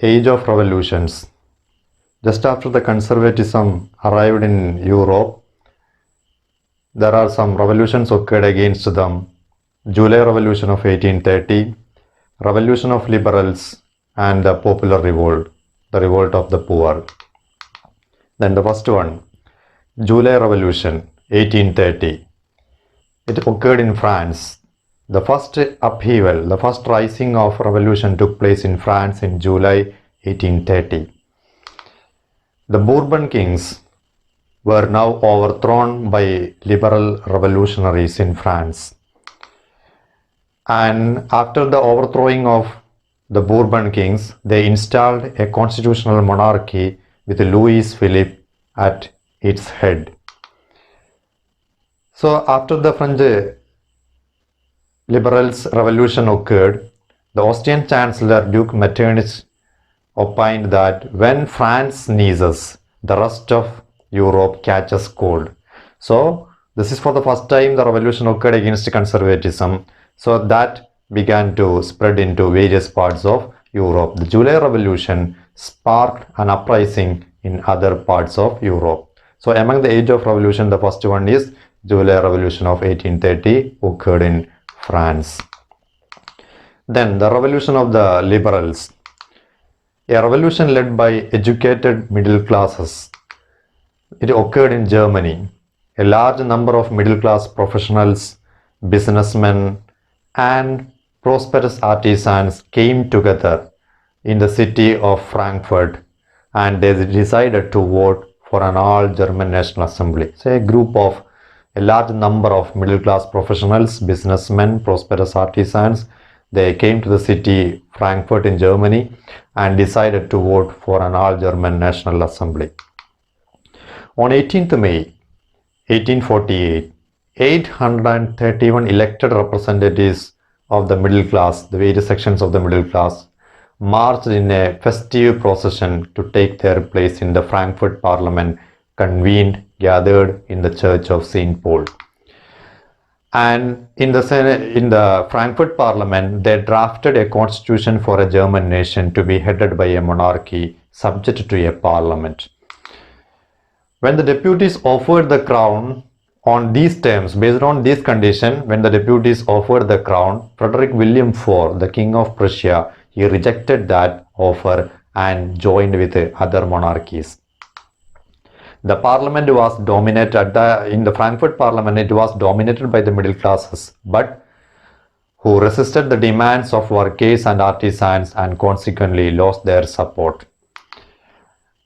Age of revolutions. Just after the conservatism arrived in Europe, there are some revolutions occurred against them. July Revolution of 1830, Revolution of Liberals, and the Popular Revolt, the Revolt of the Poor. Then the first one, July Revolution 1830. It occurred in France. The first upheaval, the first rising of revolution took place in France in July 1830. The Bourbon kings were now overthrown by liberal revolutionaries in France. And after the overthrowing of the Bourbon kings, they installed a constitutional monarchy with Louis Philippe at its head. So after the French liberals' revolution occurred, the Austrian Chancellor Duke Metternich opined that when France sneezes, the rest of Europe catches cold. So this is for the first time the revolution occurred against conservatism. So that began to spread into various parts of Europe. The July Revolution sparked an uprising in other parts of Europe. So among the age of revolution, the first one is July Revolution of 1830 occurred in France. Then the revolution of the liberals, a revolution led by educated middle classes. It occurred in Germany. A large number of middle class professionals, businessmen, and prosperous artisans came together in the city of Frankfurt, and they decided to vote for an all-German National Assembly. So a large number of middle class professionals, businessmen, prosperous artisans, they came to the city Frankfurt in Germany and decided to vote for an all-German National Assembly. On 18th May 1848, 831 elected representatives of the middle class, the various sections of the middle class, marched in a festive procession to take their place in the Frankfurt Parliament gathered in the Church of St. Paul. And in the Frankfurt Parliament, they drafted a constitution for a German nation to be headed by a monarchy subject to a parliament. When the deputies offered the crown on these terms, based on this condition, when the deputies offered the crown, Frederick William IV, the King of Prussia, he rejected that offer and joined with other monarchies. The parliament was dominated, in the Frankfurt Parliament, it was dominated by the middle classes, but who resisted the demands of workers and artisans and consequently lost their support.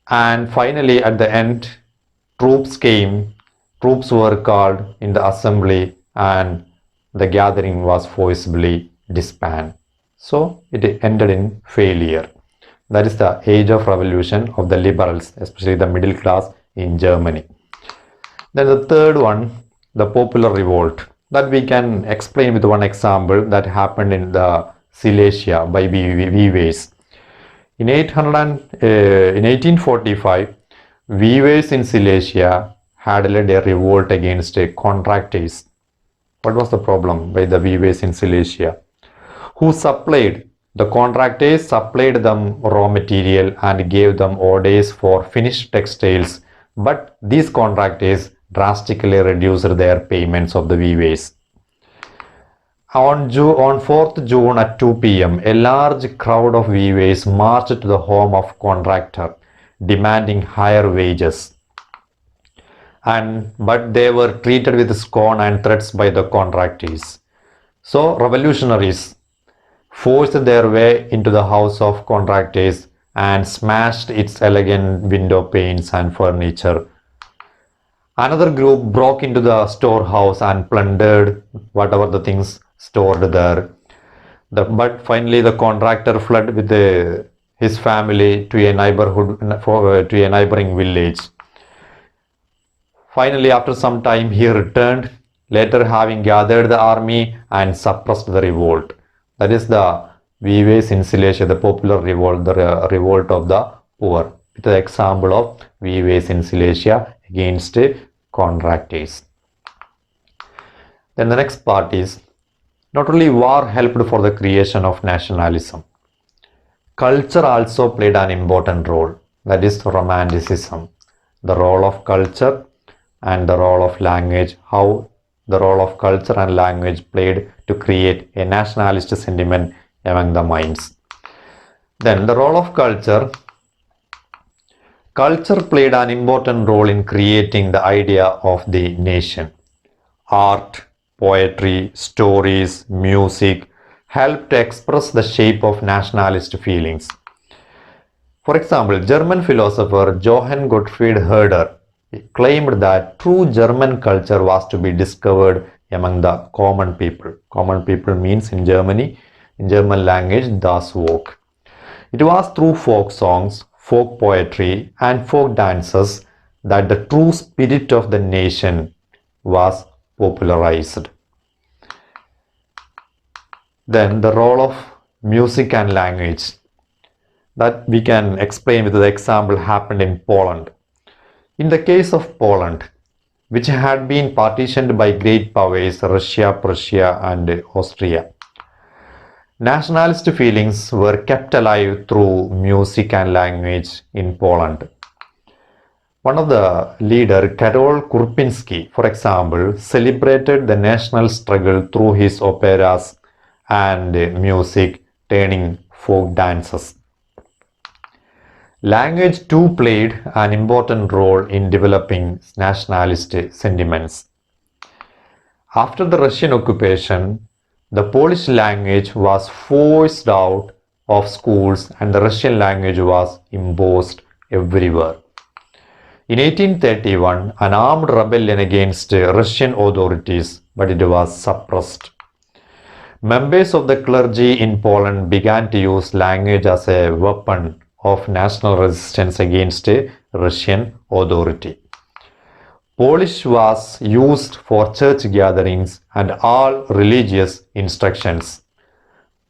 And finally, at the end, troops were called in the assembly and the gathering was forcibly disbanded. So it ended in failure. That is the age of revolution of the liberals, especially the middle class in Germany. Then the third one, the Popular Revolt, that we can explain with one example that happened in the Silesia by weavers. In 1845, weavers in Silesia had led a revolt against contractors. What was the problem by the weavers in Silesia? The contractors supplied them raw material and gave them orders for finished textiles, but these contractors drastically reduced their payments of the weavers. On 4th June at 2 p.m., a large crowd of weavers marched to the home of contractor, demanding higher wages. But they were treated with scorn and threats by the contractors. So revolutionaries forced their way into the house of contractors and smashed its elegant window panes and furniture. Another group broke into the storehouse and plundered whatever the things stored there. But finally the contractor fled with his family to a neighboring village. Finally, after some time, he returned, later having gathered the army and suppressed the revolt. That is the Vives in Silesia, the popular revolt, the revolt of the poor, with the example of Vives in Silesia against contractors. Then the next part is, not only war helped for the creation of nationalism, culture also played an important role, that is Romanticism. The role of culture and the role of language, how the role of culture and language played to create a nationalist sentiment among the minds. Then the role of culture. Culture played an important role in creating the idea of the nation. Art, poetry, stories, music helped to express the shape of nationalist feelings. For example, German philosopher Johann Gottfried Herder claimed that true German culture was to be discovered among the common people. Common people means in Germany, in German language, das Volk. It was through folk songs, folk poetry, and folk dances that the true spirit of the nation was popularized. Then the role of music and language, that we can explain with the example happened in Poland. In the case of Poland, which had been partitioned by great powers Russia, Prussia, and Austria, nationalist feelings were kept alive through music and language in Poland. One of the leader, Karol Kurpinski, for example, celebrated the national struggle through his operas and music, turning folk dances. Language too played an important role in developing nationalist sentiments. After the Russian occupation, the Polish language was forced out of schools and the Russian language was imposed everywhere. In 1831, an armed rebellion against Russian authorities, but it was suppressed. Members of the clergy in Poland began to use language as a weapon of national resistance against Russian authority. Polish was used for church gatherings and all religious instructions.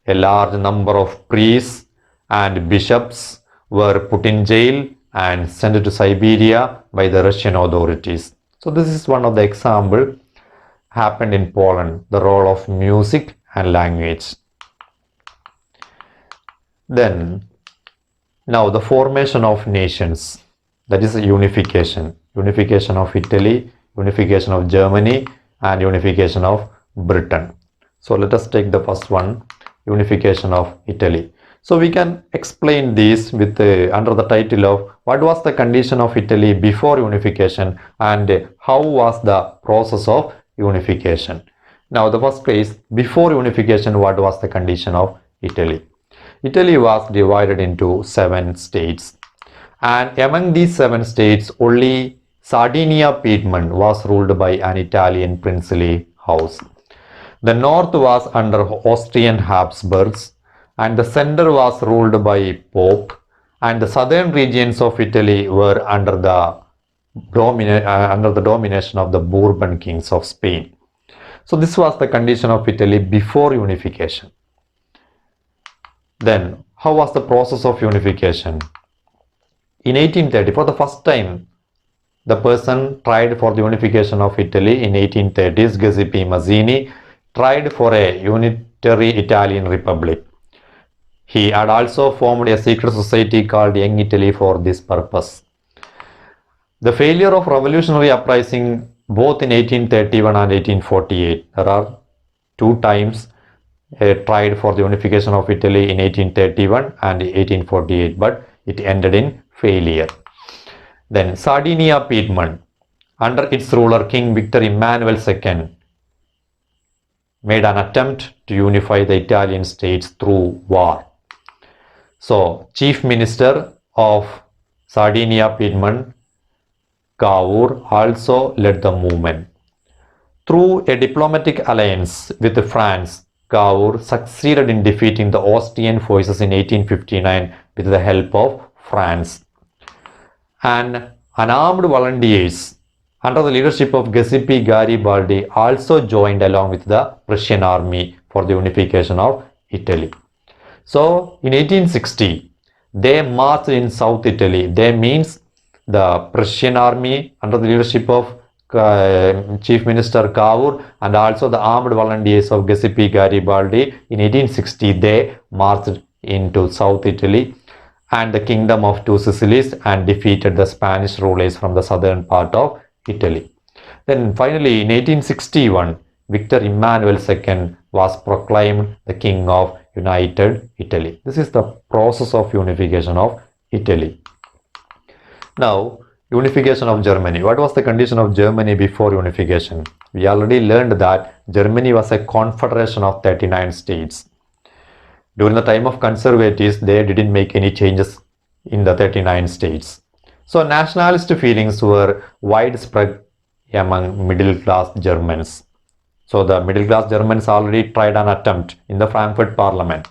A large number of priests and bishops were put in jail and sent to Siberia by the Russian authorities. So this is one of the examples happened in Poland, the role of music and language. Then, now the formation of nations, that is unification. Unification of Italy, unification of Germany, and unification of Britain. So let us take the first one, unification of Italy. So we can explain this with under the title of what was the condition of Italy before unification and how was the process of unification. Now the first case, before unification, what was the condition of Italy? Italy was divided into 7 states, and among these 7 states only Sardinia Piedmont was ruled by an Italian princely house. The north was under Austrian Habsburgs and the center was ruled by Pope, and the southern regions of Italy were under the domination of the Bourbon kings of Spain. So this was the condition of Italy before unification. Then, how was the process of unification? In 1830, for the first time, the person tried for the unification of Italy in 1830s, Giuseppe Mazzini, tried for a unitary Italian republic. He had also formed a secret society called Young Italy for this purpose. The failure of revolutionary uprising both in 1831 and 1848, there are 2 times tried for the unification of Italy in 1831 and 1848, but it ended in failure. Then Sardinia Piedmont, under its ruler King Victor Emmanuel II, made an attempt to unify the Italian states through war. So, Chief Minister of Sardinia Piedmont, Cavour, also led the movement. Through a diplomatic alliance with France, Cavour succeeded in defeating the Austrian forces in 1859 with the help of France. And unarmed volunteers under the leadership of Giuseppe Garibaldi, also joined along with the Prussian army for the unification of Italy. So in 1860, they marched in South Italy. They means the Prussian army under the leadership of Chief Minister Cavour and also the armed volunteers of Giuseppe Garibaldi. In 1860, they marched into South Italy and the Kingdom of Two Sicilies and defeated the Spanish rulers from the southern part of Italy. Then finally in 1861, Victor Emmanuel II was proclaimed the King of United Italy. This is the process of unification of Italy. Now, unification of Germany. What was the condition of Germany before unification? We already learned that Germany was a confederation of 39 states. During the time of conservatives, they didn't make any changes in the 39 states. So nationalist feelings were widespread among middle class Germans. So the middle class Germans already tried an attempt in the Frankfurt Parliament.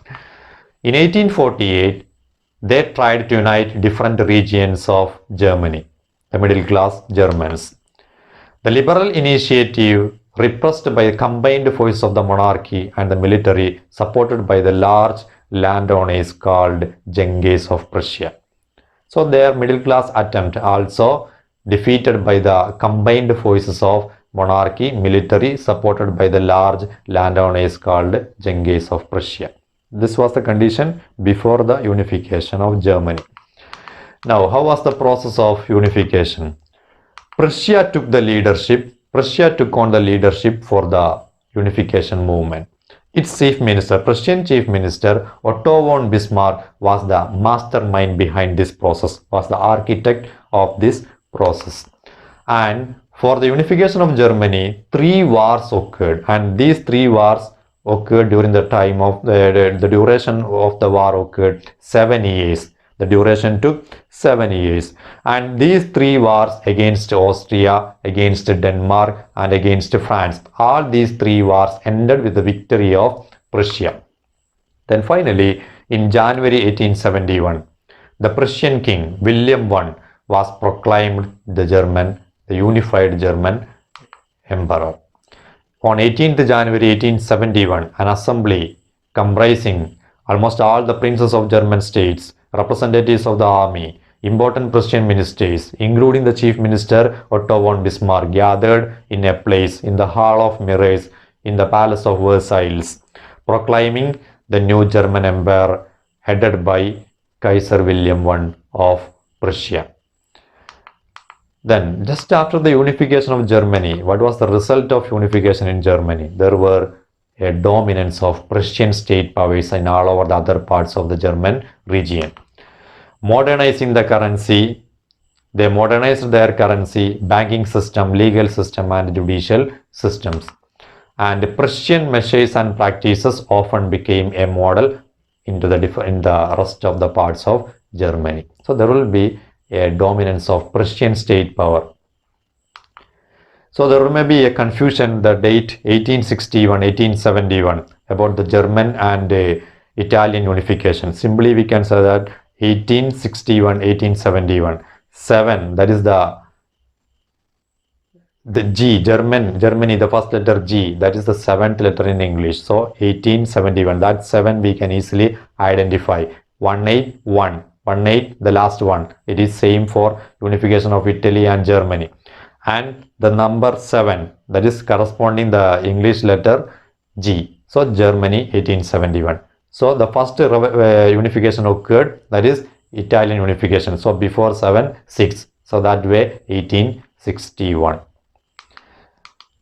In 1848, they tried to unite different regions of Germany, the middle class Germans. The liberal initiative, repressed by the combined force of the monarchy and the military, supported by the large landowners called Genghis of Prussia. So their middle class attempt also defeated by the combined forces of monarchy, military, supported by the large landowners called Genghis of Prussia. This was the condition before the unification of Germany. Now, how was the process of unification? Prussia took on the leadership for the unification movement. Its chief minister, Prussian chief minister Otto von Bismarck, was the mastermind behind this process, was the architect of this process. And for the unification of Germany, 3 wars occurred, and these 3 wars occurred during the time of the duration of the war occurred 7 years. The duration took 7 years, and these 3 wars against Austria, against Denmark and against France, all these 3 wars ended with the victory of Prussia. Then finally in January 1871, the Prussian king William I was proclaimed the unified German emperor. On 18th January 1871, an assembly comprising almost all the princes of German states, representatives of the army, important Prussian ministers, including the chief minister Otto von Bismarck, gathered in a place in the Hall of Mirrors in the Palace of Versailles, proclaiming the new German empire headed by Kaiser William I of Prussia. Then, just after the unification of Germany, what was the result of unification in Germany? There were a dominance of Prussian state powers in all over the other parts of the German region. Modernizing the currency, they modernized their currency, banking system, legal system and judicial systems. And Prussian measures and practices often became a model in the rest of the parts of Germany. So there will be a dominance of Prussian state power. So there may be a confusion, the date 1861, 1871 about the German and Italian unification. Simply we can say that 1861, 1871, 7, that is the G, Germany, the first letter G, that is the 7th letter in English. So 1871, that 7 we can easily identify. 181, 18, the last one, it is same for unification of Italy and Germany. And the number 7, that is corresponding the English letter G. So Germany 1871. So the first unification occurred, that is Italian unification. So before 7, 6. So that way 1861.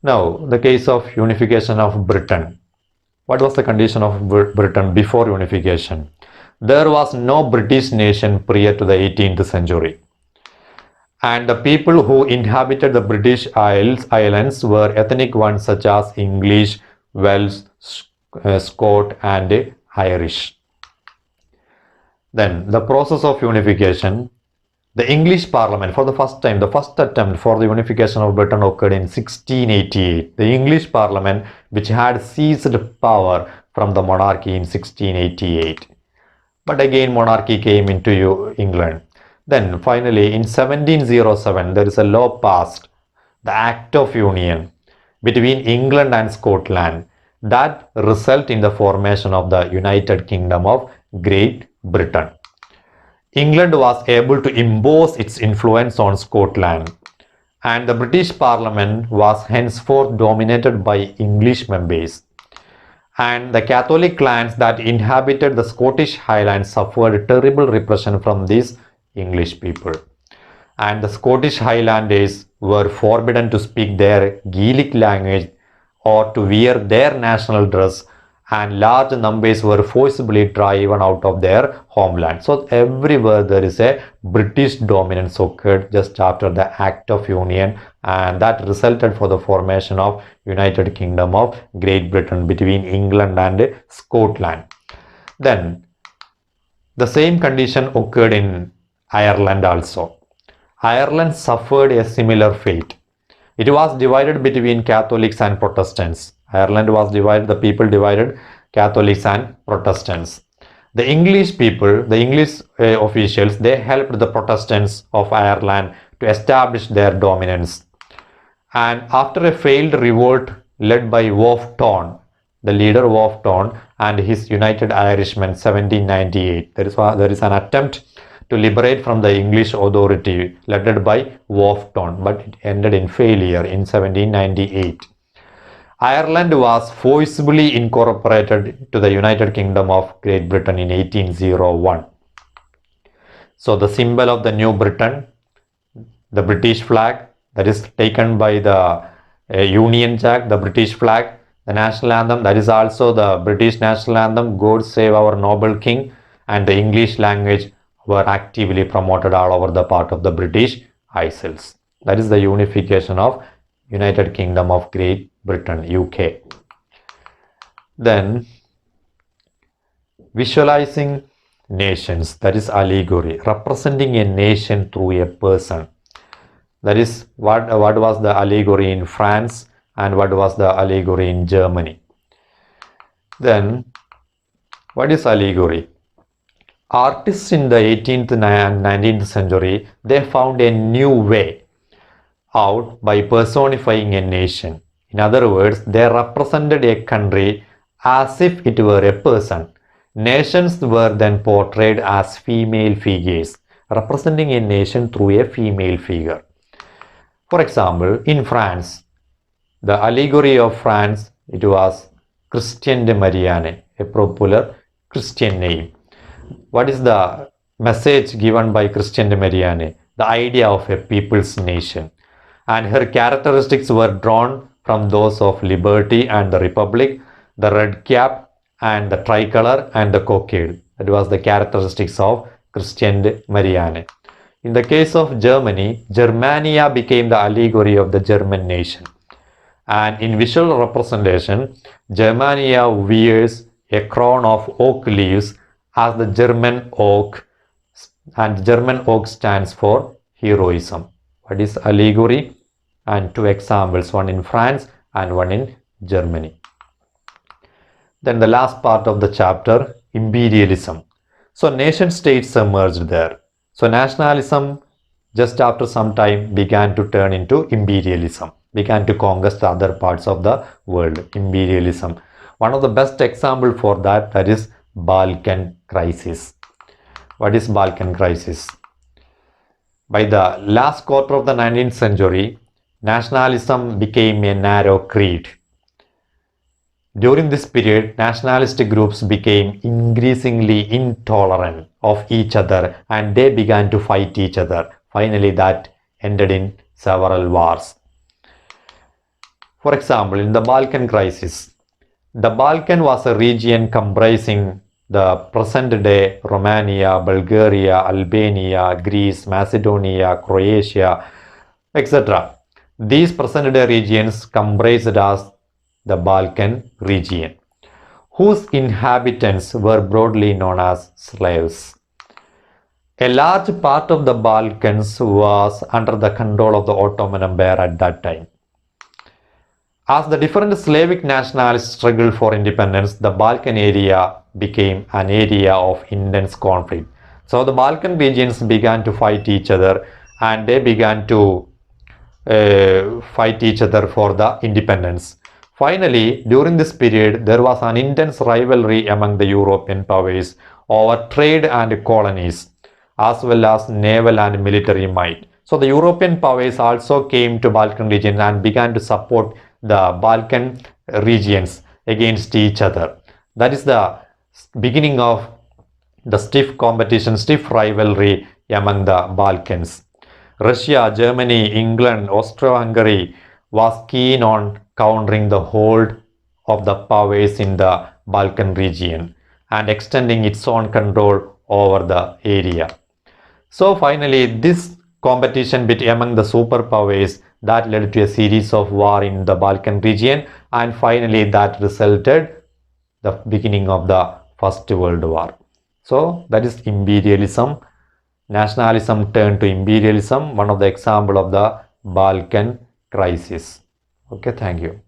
Now the case of unification of Britain. What was the condition of Britain before unification? There was no British nation prior to the 18th century. And the people who inhabited the British islands were ethnic ones such as English, Welsh, Scot and Irish. Then the process of unification. The English Parliament, for the first time, the first attempt for the unification of Britain occurred in 1688. The English Parliament, which had seized power from the monarchy in 1688. But again monarchy came into England. Then finally in 1707 there is a law passed, the Act of Union between England and Scotland that result in the formation of the United Kingdom of Great Britain. England was able to impose its influence on Scotland, and the British Parliament was henceforth dominated by English members. And the Catholic clans that inhabited the Scottish Highlands suffered terrible repression from these English people. And the Scottish Highlanders were forbidden to speak their Gaelic language or to wear their national dress, and large numbers were forcibly driven out of their homeland. So everywhere there is a British dominance occurred just after the Act of Union, and that resulted for the formation of United Kingdom of Great Britain between England and Scotland. Then the same condition occurred in Ireland also. Ireland suffered a similar fate. It was divided between Catholics and Protestants. Ireland was divided, the people divided, Catholics and Protestants. The English people, the English officials, they helped the Protestants of Ireland to establish their dominance. And after a failed revolt led by Wolfe Tone, the leader Wolfe Tone and his United Irishmen 1798, there is an attempt to liberate from the English authority led by Wolfe Tone, but it ended in failure in 1798. Ireland was forcibly incorporated to the United Kingdom of Great Britain in 1801. So the symbol of the New Britain, the British flag, that is taken by the Union Jack, the British flag, the national anthem, that is also the British national anthem, God Save Our Noble King, and the English language were actively promoted all over the part of the British Isles. That is the unification of United Kingdom of Great Britain, UK. Then visualizing nations, that is allegory, representing a nation through a person. That is what was the allegory in France and what was the allegory in Germany. Then what is allegory? Artists in the 18th and 19th century, they found a new way out by personifying a nation. In other words, they represented a country as if it were a person. Nations were then portrayed as female figures, representing a nation through a female figure. For example, in France, the allegory of France, it was Christian de Marianne, a popular Christian name. What is the message given by Christian de Marianne? The idea of a people's nation. And her characteristics were drawn from those of liberty and the republic, the red cap and the tricolor and the cockade. That was the characteristics of Christian de Marianne. In the case of Germany, Germania became the allegory of the German nation. And in visual representation, Germania wears a crown of oak leaves as the German oak, and German oak stands for heroism. What is allegory? And two examples, one in France and one in Germany. Then the last part of the chapter, imperialism. So nation states emerged there. So nationalism just after some time began to turn into imperialism, began to conquer the other parts of the world, imperialism. One of the best example for that is Balkan Crisis. What is Balkan Crisis? By the last quarter of the 19th century, nationalism became a narrow creed. During this period, nationalist groups became increasingly intolerant of each other and they began to fight each other. Finally, that ended in several wars. For example, in the Balkan Crisis, the Balkan was a region comprising the present-day Romania, Bulgaria, Albania, Greece, Macedonia, Croatia, etc. These present-day regions comprised as the Balkan region, whose inhabitants were broadly known as slaves. A large part of the Balkans was under the control of the Ottoman Empire at that time. As the different Slavic nationalists struggled for independence, the Balkan area became an area of intense conflict. So the Balkan regions began to fight each other and they began to fight each other for the independence. Finally, during this period, there was an intense rivalry among the European powers over trade and colonies, as well as naval and military might. So the European powers also came to Balkan region and began to support the Balkan regions against each other. That is the beginning of the stiff competition, stiff rivalry among the Balkans. Russia, Germany, England, Austro-Hungary was keen on countering the hold of the powers in the Balkan region and extending its own control over the area. So finally, this competition among the superpowers that led to a series of war in the Balkan region, and finally that resulted the beginning of the First World War. So that is imperialism. Nationalism turned to imperialism, one of the example of the Balkan crisis. Okay, thank you.